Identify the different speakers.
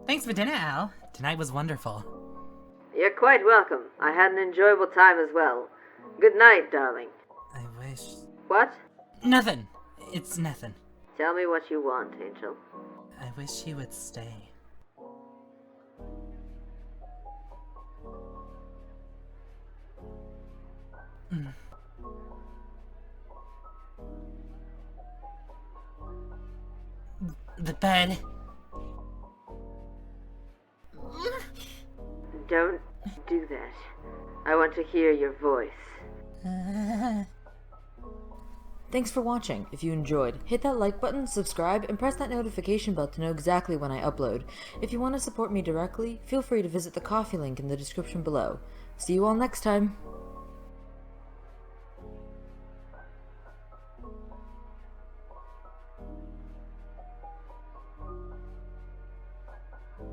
Speaker 1: Thanks for dinner, Al. Tonight was wonderful.
Speaker 2: You're quite welcome. I had an enjoyable time as well. Good night, darling.
Speaker 1: I wish...
Speaker 2: What?
Speaker 1: Nothing. It's nothing.
Speaker 2: Tell me what you want, Angel.
Speaker 1: I wish you would stay. The bed.
Speaker 2: Don't do that. I want to hear your voice.
Speaker 3: Thanks for watching. If you enjoyed, hit that like button, subscribe, and press that notification bell to know exactly when I upload. If you want to support me directly, feel free to visit the Ko-fi link in the description below. See you all next time!